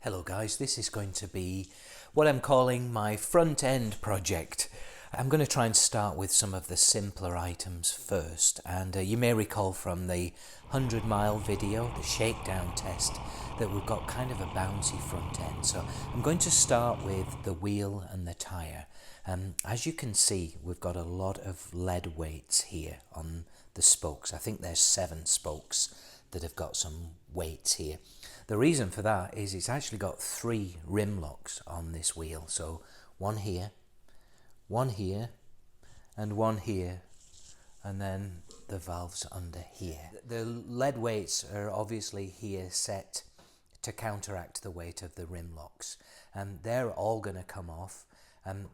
Hello guys, this is going to be what I'm calling my front end project. I'm going to try and start with some of the simpler items first, and you may recall from the 100-mile video, the shakedown test, that we've got kind of a bouncy front end. So I'm going to start with the wheel and the tyre. As you can see, we've got a lot of lead weights here on the spokes. I think there's 7 spokes that have got some weights here. The reason for that is it's actually got 3 rim locks on this wheel. So one here, and one here, and then the valves under here. The lead weights are obviously here set to counteract the weight of the rim locks, and they're all going to come off.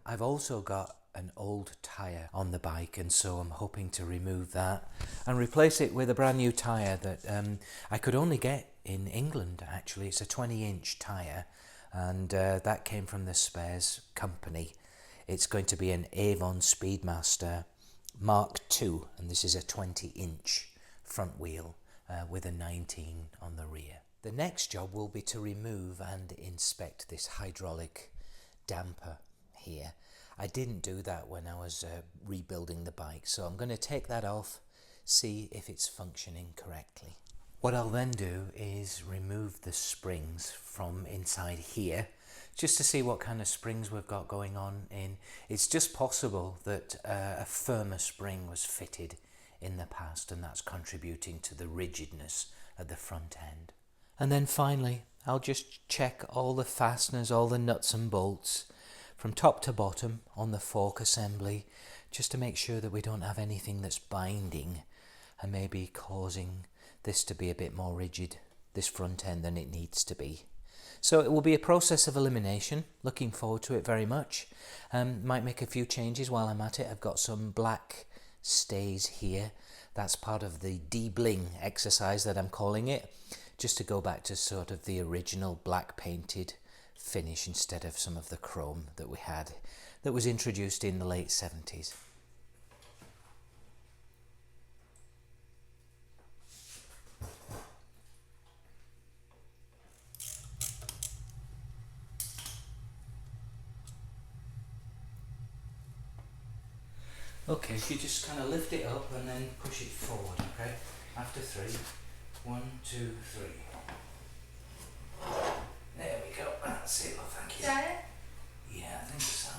I've also got an old tyre on the bike, and so I'm hoping to remove that and replace it with a brand new tyre that I could only get in England. Actually, it's a 20-inch tyre, and that came from the spares company. It's going to be an Avon Speedmaster Mark II, and this is a 20-inch front wheel with a 19 on the rear. The next job will be to remove and inspect this hydraulic damper here. I didn't do that when I was rebuilding the bike, so I'm going to take that off, see if it's functioning correctly. What I'll then do is remove the springs from inside here, just to see what kind of springs we've got going on in. It's just possible that a firmer spring was fitted in the past, and that's contributing to the rigidness at the front end. And then finally, I'll just check all the fasteners, all the nuts and bolts, from top to bottom on the fork assembly, just to make sure that we don't have anything that's binding and maybe causing this to be a bit more rigid, this front end, than it needs to be. So it will be a process of elimination. Looking forward to it very much. Might make a few changes while I'm at it. I've got some black stays here. That's part of the de-bling exercise that I'm calling it, just to go back to sort of the original black painted finish instead of some of the chrome that we had that was introduced in the late 70s. Okay, if you just kind of lift it up and then push it forward, okay? After 3. 1, 2, 3. There we go, that's it, well, thank you. Is that it? Yeah, I think so.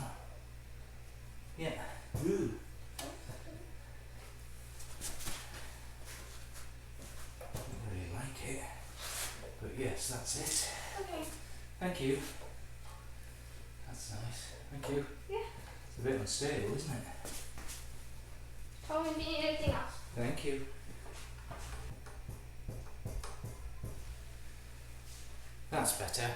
Yeah. Ooh. I really like it. But yes, that's it. Okay. Thank you. That's nice. Thank you. Yeah. It's a bit unstable, isn't it? Tell me if you need anything else. Thank you. That's better.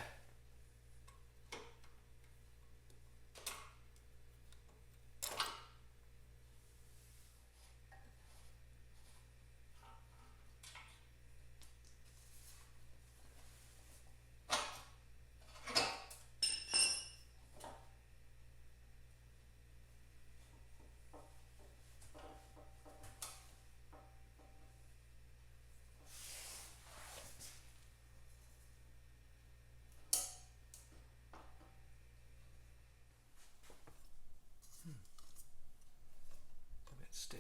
A bit stiff.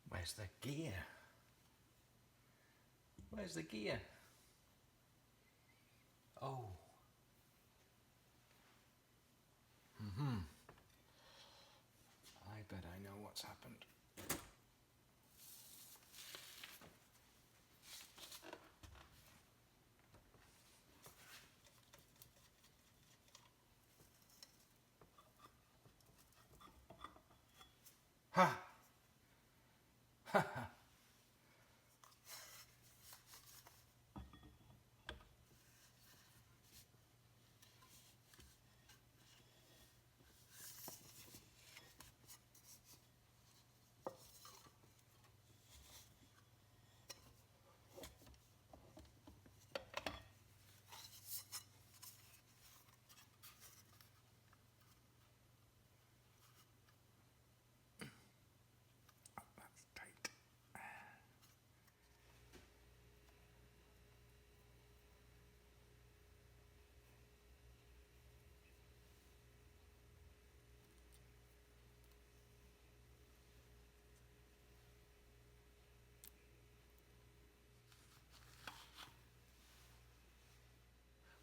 Where's the gear? Where's the gear? Oh. I bet I know what's happened.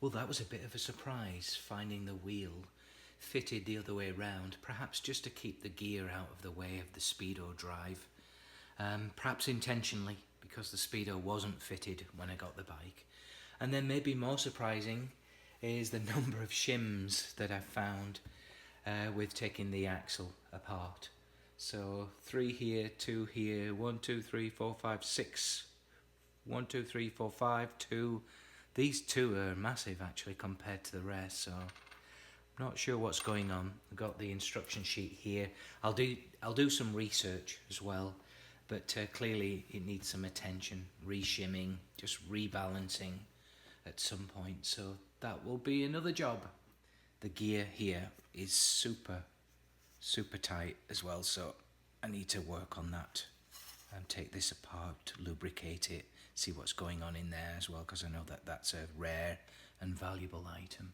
Well, that was a bit of a surprise, finding the wheel fitted the other way around, perhaps just to keep the gear out of the way of the speedo drive. Perhaps intentionally, because the speedo wasn't fitted when I got the bike. And then maybe more surprising is the number of shims that I've found with taking the axle apart. So 3 here, 2 here, 1, 2, 3, 4, 5, 6. 1, 2, 3, 4, 5, 2. These 2 are massive actually compared to the rest, so I'm not sure what's going on. I've got the instruction sheet here. I'll do some research as well, but clearly it needs some attention, re-shimming, just rebalancing at some point, so that will be another job. The gear here is super tight as well, so I need to work on that and take this apart, lubricate it, see what's going on in there as well, because I know that that's a rare and valuable item.